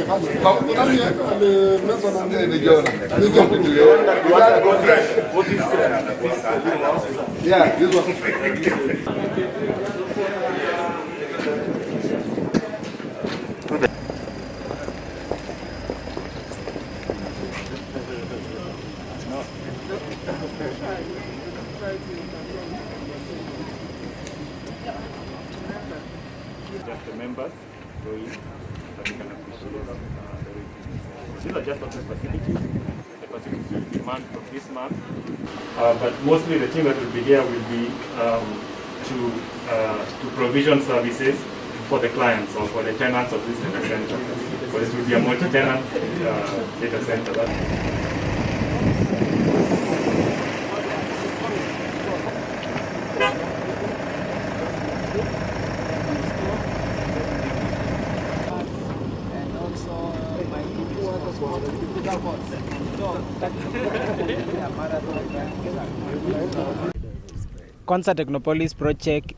Yeah, this one. Just the members going, but you can appreciate these are just office facilities. The facilities will be manned from this month, but mostly the team that will be here will be to provision services for the clients or for the tenants of this data center. So this will be a multi-tenant data center. Konza Technopolis project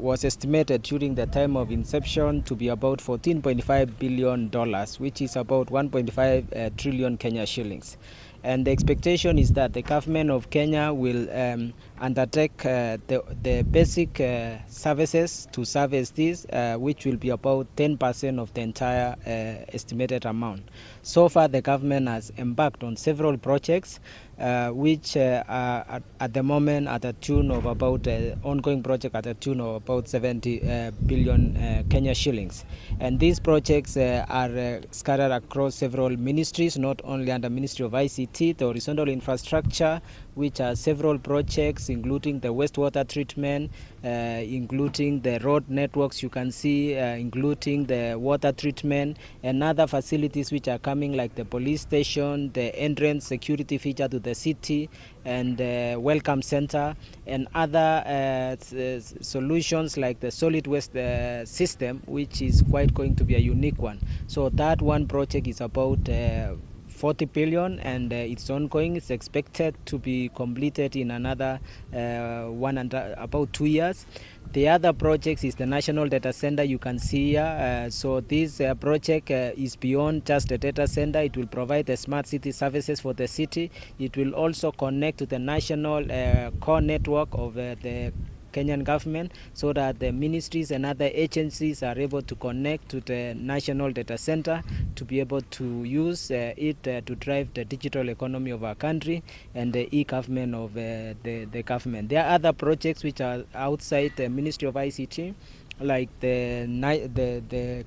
was estimated during the time of inception to be about $14.5 billion, which is about 1.5 trillion Kenya shillings. And the expectation is that the government of Kenya will undertake the basic services to service this, which will be about 10% of the entire estimated amount. So far, the government has embarked on several projects, which are at the moment at a tune of about ongoing project at a tune of about 70 billion Kenya shillings. And these projects are scattered across several ministries, not only under Ministry of ICT, the horizontal infrastructure, which are several projects including the wastewater treatment, including the road networks you can see, including the water treatment and other facilities which are coming, like the police station, the entrance security feature to the city, and welcome center, and other solutions like the solid waste system, which is quite going to be a unique one. So that one project is about 40 billion, and it's ongoing. It's expected to be completed in another about 2 years. The other project is the National Data Center you can see here. So this project is beyond just a data center. It will provide the smart city services for the city. It will also connect to the national core network of the Kenyan government, so that the ministries and other agencies are able to connect to the national data center to be able to use it to drive the digital economy of our country and the e-government of the government. There are other projects which are outside the Ministry of ICT, like the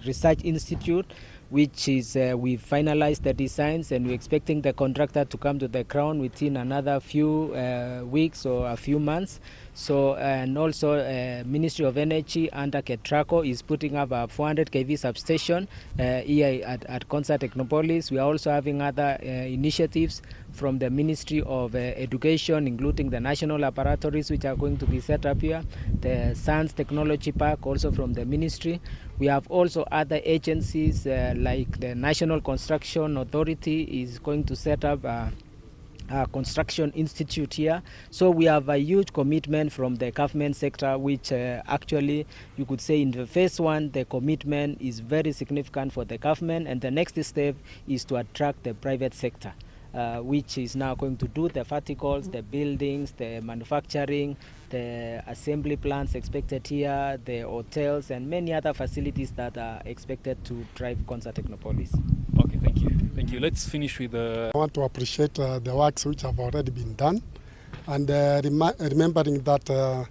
Research Institute, which is we finalized the designs, and we're expecting the contractor to come to the ground within another few weeks or a few months. So, and also Ministry of Energy under Ketraco is putting up a 400 kV substation here at Konza Technopolis. We are also having other initiatives from the Ministry of Education, including the national laboratories which are going to be set up here, the Science Technology Park also from the ministry. We have also other agencies like the National Construction Authority is going to set up a construction institute here. So we have a huge commitment from the government sector, which actually you could say in the phase one the commitment is very significant for the government, and the next step is to attract the private sector, which is now going to do the verticals, the buildings, the manufacturing, the assembly plants expected here, the hotels, and many other facilities that are expected to drive Konza Technopolis. Okay, thank you. Thank you. Let's finish with I want to appreciate the works which have already been done, and remembering that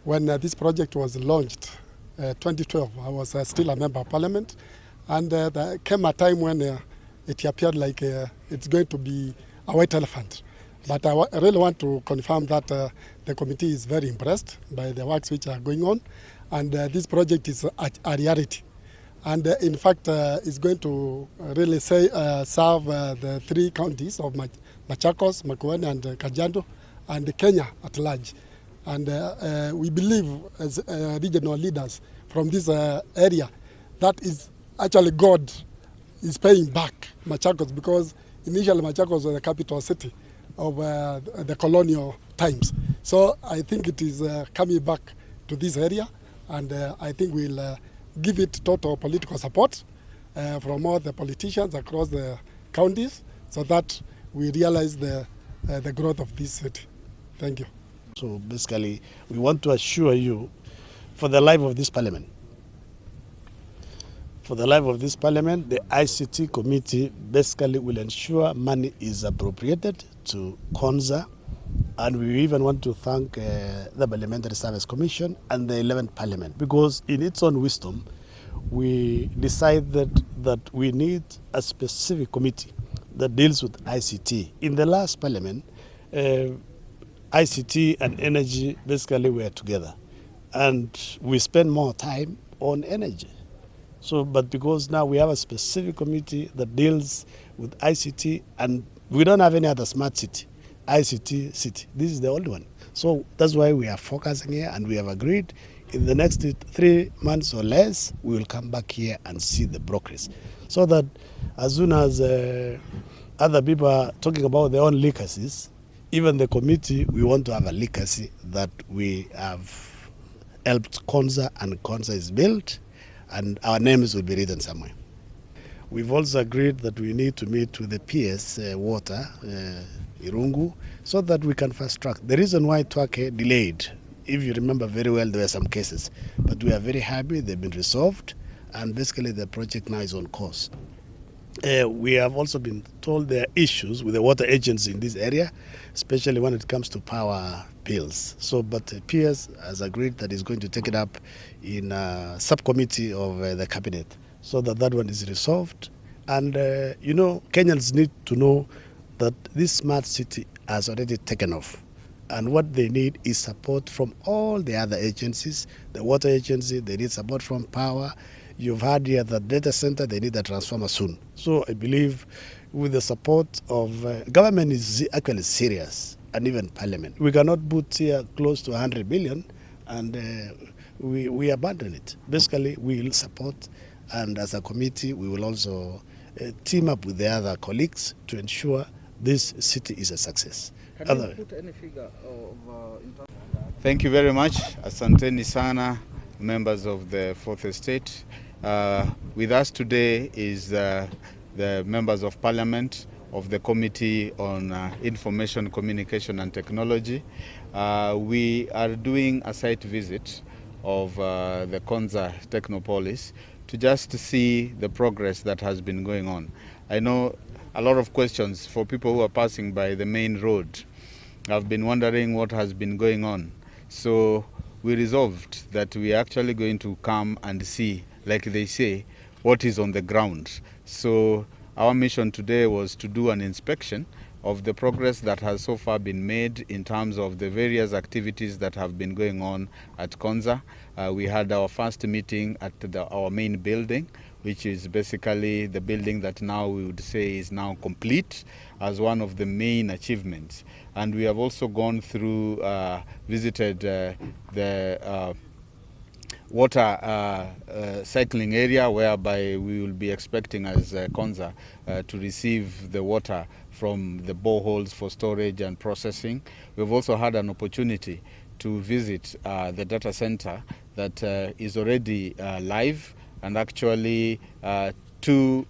when this project was launched, 2012, I was still a member of parliament, and there came a time when it appeared like it's going to be a white elephant. But I really want to confirm that the committee is very impressed by the works which are going on, and this project is a reality. And in fact, it's going to really serve the 3 counties of Machakos, Makueni, and Kajiado, and Kenya at large. And we believe as regional leaders from this area that is actually God is paying back Machakos, because initially Machakos was the capital city of the colonial times. So I think it is coming back to this area, and I think we'll give it total political support, from all the politicians across the counties so that we realize the growth of this city. Thank you. So basically, we want to assure you, for the life of this parliament, the ICT committee basically will ensure money is appropriated to Konza, and we even want to thank the Parliamentary Service Commission and the 11th Parliament, because in its own wisdom, we decided that we need a specific committee that deals with ICT. In the last Parliament, ICT and energy basically were together, and we spend more time on energy. So, but because now we have a specific committee that deals with ICT, and we don't have any other smart city, ICT city. This is the old one. So that's why we are focusing here, and we have agreed in the next 3 months or less, we will come back here and see the progress. So that as soon as other people are talking about their own legacies, even the committee, we want to have a legacy that we have helped Konza, and Konza is built, and our names will be written somewhere. We've also agreed that we need to meet with the PS Water, Irungu, so that we can fast track. The reason why Twake delayed, if you remember very well, there were some cases, but we are very happy they've been resolved, and basically the project now is on course. We have also been told there are issues with the water agency in this area, especially when it comes to power bills. So, but PS has agreed that he's going to take it up in a subcommittee of the cabinet, so that that one is resolved. And you know, Kenyans need to know that this smart city has already taken off, and what they need is support from all the other agencies. The water agency, they need support from power. You've heard here that data center, they need a transformer soon. So I believe with the support of government is actually serious, and even parliament. We cannot put here close to 100 billion and we abandon it. Basically, we will support, and as a committee, we will also team up with the other colleagues to ensure this city is a success. Can you put any figure of Thank you very much. Asanteni sana, members of the Fourth Estate. With us today is the members of Parliament of the Committee on Information, Communication and Technology. We are doing a site visit of the Konza Technopolis to just see the progress that has been going on. I know a lot of questions for people who are passing by the main road. I've been wondering what has been going on. So we resolved that we are actually going to come and see, like they say, what is on the ground. So our mission today was to do an inspection of the progress that has so far been made in terms of the various activities that have been going on at Konza. We had our first meeting at our main building, which is basically the building that now we would say is now complete as one of the main achievements. And we have also gone through, visited the water cycling area, whereby we will be expecting as Konza to receive the water from the boreholes for storage and processing. We've also had an opportunity to visit the data center that is already live, and actually two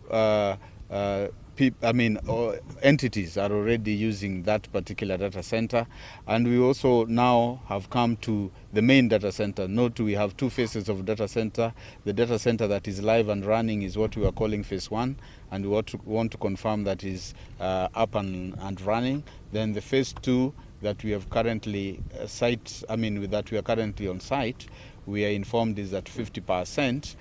entities are already using that particular data center. And we also now have come to the main data center. Note we have two phases of data center. The data center that is live and running is what we are calling phase 1, and we want to confirm that is up and running. Then the phase 2 that we have currently that we are currently on site, we are informed is at 50%,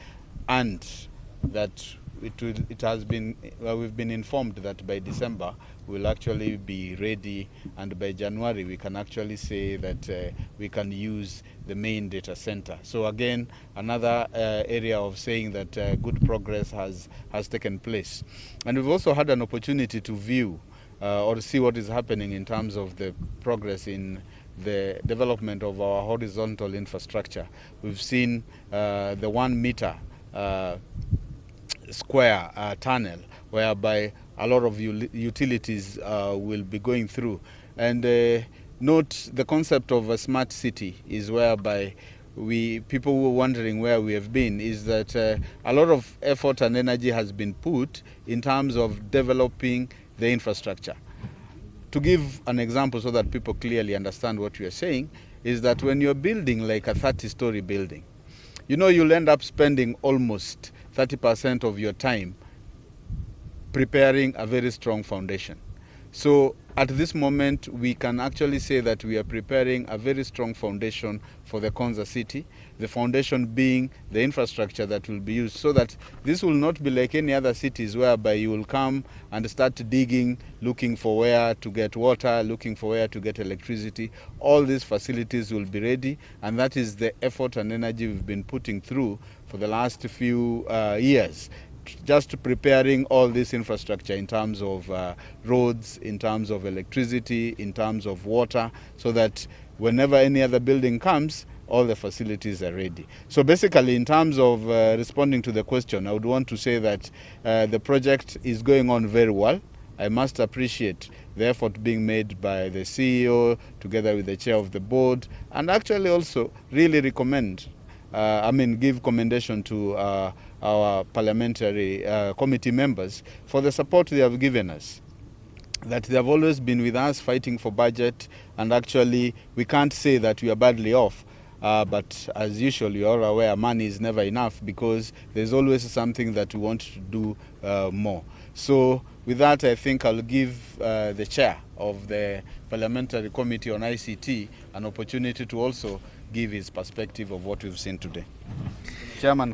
and that we've been informed that by December we'll actually be ready, and by January we can actually say that we can use the main data center. So again, another area of saying that good progress has taken place. And we've also had an opportunity to view or see what is happening in terms of the progress in the development of our horizontal infrastructure. We've seen the 1 meter square tunnel, whereby a lot of utilities will be going through. And note the concept of a smart city is whereby people were wondering where we have been, is that a lot of effort and energy has been put in terms of developing the infrastructure. To give an example so that people clearly understand what we are saying, is that when you're building like a 30-story building, you know you'll end up spending almost 30% of your time preparing a very strong foundation. So at this moment, we can actually say that we are preparing a very strong foundation for the Konza city, the foundation being the infrastructure that will be used, so that this will not be like any other cities whereby you will come and start digging, looking for where to get water, looking for where to get electricity. All these facilities will be ready, and that is the effort and energy we've been putting through for the last few years. Just preparing all this infrastructure in terms of roads, in terms of electricity, in terms of water, so that whenever any other building comes, all the facilities are ready. So basically, in terms of responding to the question, I would want to say that the project is going on very well. I must appreciate the effort being made by the CEO together with the chair of the board, and actually also really recommend give commendation to our parliamentary committee members for the support they have given us. That they have always been with us fighting for budget, and actually we can't say that we are badly off. But as usual, you are aware, money is never enough, because there's always something that we want to do more. So with that, I think I'll give the chair of the Parliamentary Committee on ICT an opportunity to also give his perspective of what we've seen today. Chairman,